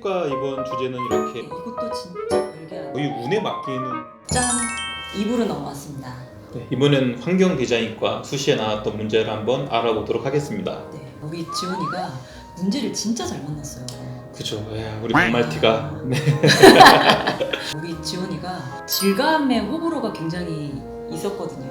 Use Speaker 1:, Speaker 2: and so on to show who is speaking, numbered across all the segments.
Speaker 1: 과 이번 주제는 이렇게
Speaker 2: 이것도 진짜 별게 아니에요.
Speaker 1: 거의 운에 맡기는.
Speaker 2: 짠! 2부로 넘어왔습니다.
Speaker 1: 네, 이번엔 환경 디자인과 수시에 나왔던 문제를 한번 알아보도록 하겠습니다.
Speaker 2: 네, 우리 지원이가 문제를 진짜 잘 만났어요.
Speaker 1: 그죠? 야, 우리 백말티가. 네.
Speaker 2: 우리 지원이가 질감의 호불호가 굉장히 있었거든요.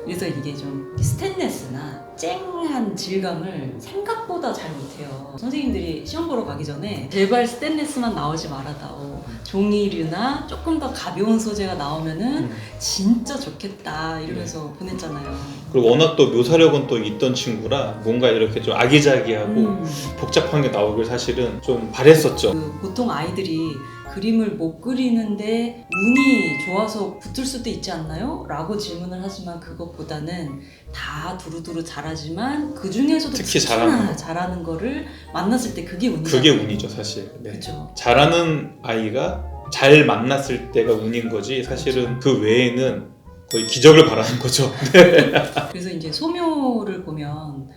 Speaker 2: 그래서 이게 좀 스테인레스나 쨍한 질감을 생각보다 잘 못해요. 선생님들이 시험 보러 가기 전에 제발 스테인레스만 나오지 말아다오. 종이류나 조금 더 가벼운 소재가 나오면은 진짜 좋겠다 이러면서 보냈잖아요.
Speaker 1: 그리고 워낙 또 묘사력은 또 있던 친구라 뭔가 이렇게 좀 아기자기하고 복잡한 게 나오길 사실은 좀 바랬었죠.
Speaker 2: 보통 아이들이 그림을 못 그리는데 운이 좋아서 붙을 수도 있지 않나요? 라고 질문을 하지만 그것보다는 다 두루두루 잘하지만 그 중에서도
Speaker 1: 특히
Speaker 2: 잘하는 거를 만났을 때 그게 운이죠.
Speaker 1: 그게 운이죠 사실. 네.
Speaker 2: 그렇죠.
Speaker 1: 잘하는 아이가 잘 만났을 때가 운인 거지 사실은 그 외에는 거의 기적을 바라는 거죠.
Speaker 2: 그래서 이제 소묘를 보면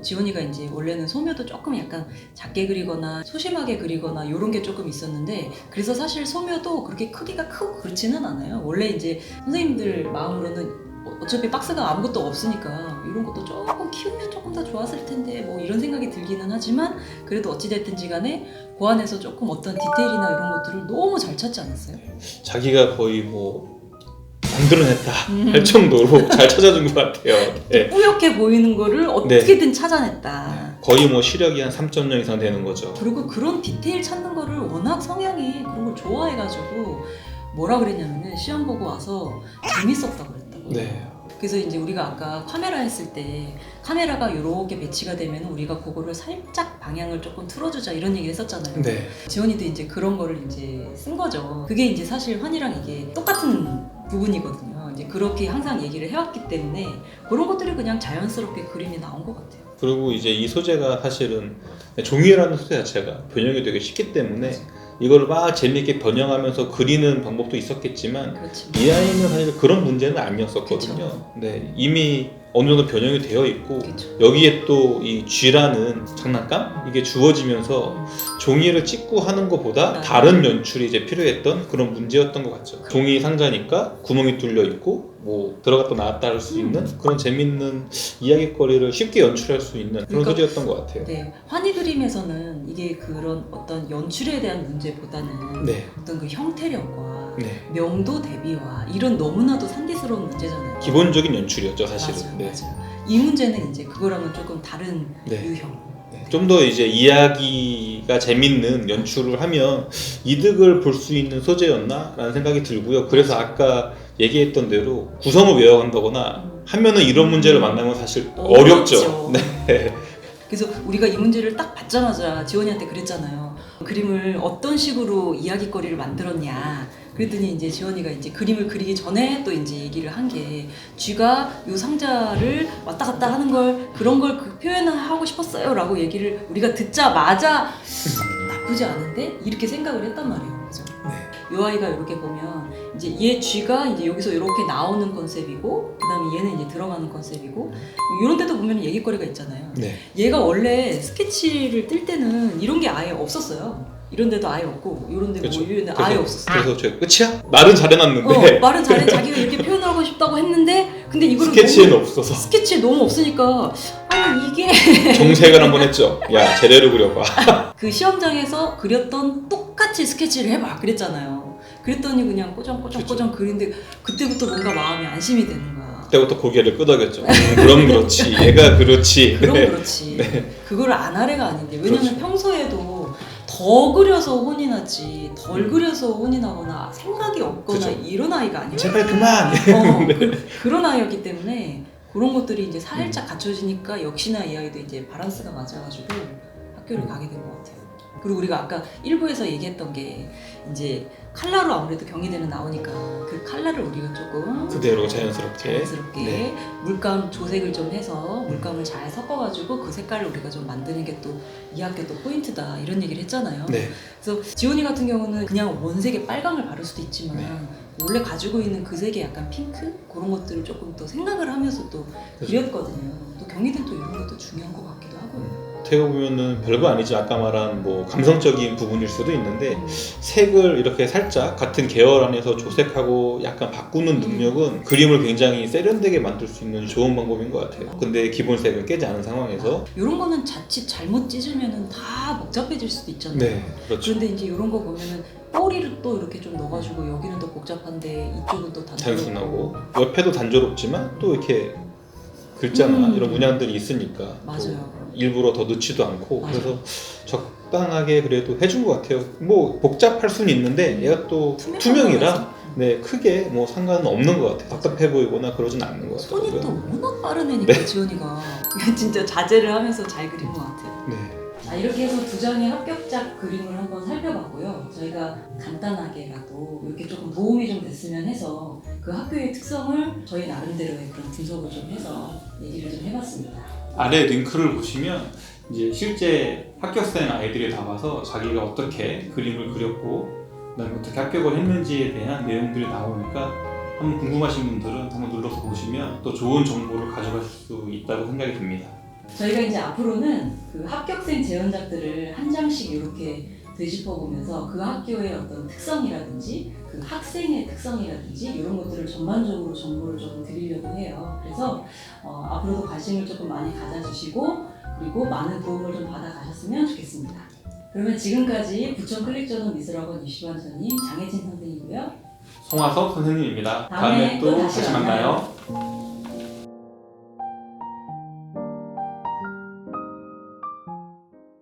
Speaker 2: 지원이가 이제 원래는 소묘도 조금 약간 작게 그리거나 소심하게 그리거나 이런 게 조금 있었는데 그래서 사실 소묘도 그렇게 크기가 크고 그렇지는 않아요. 원래 이제 선생님들 마음으로는 어차피 박스가 아무것도 없으니까 이런 것도 조금 키우면 조금 더 좋았을 텐데 뭐 이런 생각이 들기는 하지만 그래도 어찌됐든지 간에 그 안에서 조금 어떤 디테일이나 이런 것들을 너무 잘 찾지 않았어요?
Speaker 1: 자기가 거의 뭐 만들어냈다 할 정도로 잘 찾아준 것 같아요. 네.
Speaker 2: 뿌옇게 보이는 거를 어떻게든 찾아냈다.
Speaker 1: 거의 뭐 시력이 한 3.0 이상 되는 거죠.
Speaker 2: 그리고 그런 디테일 찾는 거를 워낙 성향이 그런 걸 좋아해가지고 뭐라 그랬냐면은 시험 보고 와서 재밌었다고 그랬다고.
Speaker 1: 네.
Speaker 2: 그래서 이제 우리가 아까 카메라 했을 때 카메라가 이렇게 배치가 되면 우리가 그거를 살짝 방향을 조금 틀어주자 이런 얘기 했었잖아요.
Speaker 1: 네.
Speaker 2: 지원이도 이제 그런 거를 이제 쓴 거죠. 그게 이제 사실 환이랑 이게 똑같은 부분이거든요. 이제 그렇게 항상 얘기를 해왔기 때문에 그런 것들이 그냥 자연스럽게 그림이 나온 것 같아요.
Speaker 1: 그리고 이제 이 소재가 사실은 종이라는 소재 자체가 변형이 되게 쉽기 때문에 이걸 막 재미있게 변형하면서 그리는 방법도 있었겠지만
Speaker 2: 그렇지.
Speaker 1: 이 아이는 사실 그런 문제는 아니었었거든요. 네, 이미 어느 정도 변형이 되어 있고
Speaker 2: 그쵸.
Speaker 1: 여기에 또 이 쥐라는 장난감 이게 주어지면서 종이를 찍고 하는 것보다 다른 연출이 이제 필요했던 그런 문제였던 것 같죠. 종이 상자니까 구멍이 뚫려 있고 뭐 들어갔다 나왔다 할 수 있는 그런 재밌는 이야기거리를 쉽게 연출할 수 있는 그런
Speaker 2: 그러니까,
Speaker 1: 소재였던 것 같아요.
Speaker 2: 네, 환희 그림에서는 이게 그런 어떤 연출에 대한 문제보다는
Speaker 1: 네.
Speaker 2: 어떤 그 형태력과
Speaker 1: 네.
Speaker 2: 명도 대비와 이런 너무나도 산디스러운 문제잖아요.
Speaker 1: 기본적인 연출이었죠 사실은.
Speaker 2: 맞아요,
Speaker 1: 네.
Speaker 2: 맞아요. 이 문제는 이제 그거랑은 조금 다른
Speaker 1: 네.
Speaker 2: 유형.
Speaker 1: 좀 더 이제 이야기가 재밌는 연출을 하면 이득을 볼 수 있는 소재였나? 라는 생각이 들고요. 그래서 아까 얘기했던 대로 구성을 외워간다거나 하면은 이런 문제를 만나면 사실 어렵죠. 네.
Speaker 2: 그래서 우리가 이 문제를 딱 받자마자 지원이한테 그랬잖아요. 그림을 어떤 식으로 이야기거리를 만들었냐. 그랬더니 이제 지원이가 이제 그림을 그리기 전에 또 이제 얘기를 한 게 쥐가 이 상자를 왔다 갔다 하는 걸 그런 걸 표현을 하고 싶었어요라고 얘기를 우리가 듣자마자 나쁘지 않은데 이렇게 생각을 했단 말이에요. 그죠? 이 아이가 이렇게 보면 이제 얘 쥐가 이제 여기서 이렇게 나오는 컨셉이고 그다음에 얘는 이제 들어가는 컨셉이고 이런 데도 보면 얘기거리가 있잖아요.
Speaker 1: 네.
Speaker 2: 얘가 원래 스케치를 뜰 때는 이런 게 아예 없었어요. 이런 데도 아예 없고 이런 데
Speaker 1: 그렇죠.
Speaker 2: 뭐 이런 데 아예 없었어요.
Speaker 1: 그래서 제가 끝이야? 말은 잘해놨는데
Speaker 2: 말은 잘해 자기가 이렇게 표현하고 싶다고 했는데 근데 이거를
Speaker 1: 스케치에는
Speaker 2: 너무,
Speaker 1: 없어서
Speaker 2: 스케치에 너무 없으니까 아니 이게
Speaker 1: 정색을 한번 했죠. 야 제대로 그려봐.
Speaker 2: 그 시험장에서 그렸던 똑같이 스케치를 해봐 그랬잖아요. 그랬더니 그냥 꼬정꼬정 그리는데 그때부터 뭔가 마음이 안심이 되는 거야.
Speaker 1: 그때부터 고개를 끄덕였죠. 그럼 그렇지. 얘가 그렇지.
Speaker 2: 그럼
Speaker 1: 네.
Speaker 2: 그렇지.
Speaker 1: 네.
Speaker 2: 그걸 안 하래가 아닌데 왜냐면
Speaker 1: 그렇죠.
Speaker 2: 평소에도 더 그려서 혼이 나지 덜 그려서 혼이 나거나 생각이 없거나
Speaker 1: 그쵸.
Speaker 2: 이런 아이가 아니에요.
Speaker 1: 제발 그만.
Speaker 2: 그런 아이였기 때문에 그런 것들이 이제 살짝 갖춰지니까 역시나 이 아이도 이제 바란스가 맞아가지고 학교를 가게 된 것 같아요. 그리고 우리가 아까 1부에서 얘기했던 게 이제 컬러로 아무래도 경희대는 나오니까 그 컬러를 우리가 조금
Speaker 1: 그대로 자연스럽게
Speaker 2: 네. 물감 조색을 좀 해서 물감을 잘 섞어가지고 그 색깔을 우리가 좀 만드는 게 또 이 학교 또 포인트다 이런 얘기를 했잖아요.
Speaker 1: 네.
Speaker 2: 그래서 지원이 같은 경우는 그냥 원색에 빨강을 바를 수도 있지만
Speaker 1: 네.
Speaker 2: 원래 가지고 있는 그 색의 약간 핑크 그런 것들을 조금 더 생각을 하면서 또
Speaker 1: 그렇죠.
Speaker 2: 그렸거든요. 또 경희대는 또 이런 것도 중요한 것 같기도 하고요.
Speaker 1: 어떻게 보면은 별거 아니지 아까 말한 뭐 감성적인 부분일 수도 있는데 색을 이렇게 살짝 같은 계열 안에서 조색하고 약간 바꾸는 능력은 그림을 굉장히 세련되게 만들 수 있는 좋은 방법인 것 같아요. 근데 기본 색을 깨지 않은 상황에서
Speaker 2: 이런 거는 자칫 잘못 찢으면은 다 복잡해질 수도 있잖아요.
Speaker 1: 네, 그렇죠.
Speaker 2: 그런데 이제 이런 거 보면은 꼬리를 또 이렇게 좀 넣어가지고 여기는 더 복잡한데 이쪽은 또
Speaker 1: 단순하고 옆에도 단조롭지만 또 이렇게 글자나 이런 문양들이 있으니까
Speaker 2: 맞아요.
Speaker 1: 또 일부러 더 넣지도 않고
Speaker 2: 맞아요.
Speaker 1: 그래서 적당하게 그래도 해준 것 같아요. 뭐 복잡할 수는 있는데 얘가 또 투명이라 네 크게 뭐 상관은 없는 것 같아요. 답답해 보이거나 그러진 않는 것 같아요.
Speaker 2: 손이 또 워낙 빠른 애니까 지원이가 진짜 자제를 하면서 잘 그린 것 같아요.
Speaker 1: 네.
Speaker 2: 자, 이렇게 해서 두 장의 합격작 그림을 한번 살펴봤고요. 저희가 간단하게라도 이렇게 조금 도움이 좀 됐으면 해서 그 학교의 특성을 저희 나름대로의 그런 분석을 좀 해서 얘기를 좀 해봤습니다.
Speaker 1: 아래 링크를 보시면 이제 실제 합격생 아이들이 나와서 자기가 어떻게 그림을 그렸고 그다음에 어떻게 합격을 했는지에 대한 내용들이 나오니까 한번 궁금하신 분들은 한번 눌러서 보시면 또 좋은 정보를 가져갈 수 있다고 생각이 듭니다.
Speaker 2: 저희가 이제 앞으로는 그 합격생 재현작들을 한 장씩 이렇게 되짚어보면서 그 학교의 어떤 특성이라든지 그 학생의 특성이라든지 이런 것들을 전반적으로 정보를 조금 드리려고 해요. 그래서 앞으로도 관심을 조금 많이 가져주시고 그리고 많은 도움을 좀 받아가셨으면 좋겠습니다. 그러면 지금까지 부천 클릭전원 미술학원 유시관 선생님, 장혜진 선생이고요.
Speaker 1: 송하섭 선생님입니다.
Speaker 2: 다음에 또 다시
Speaker 1: 만나요.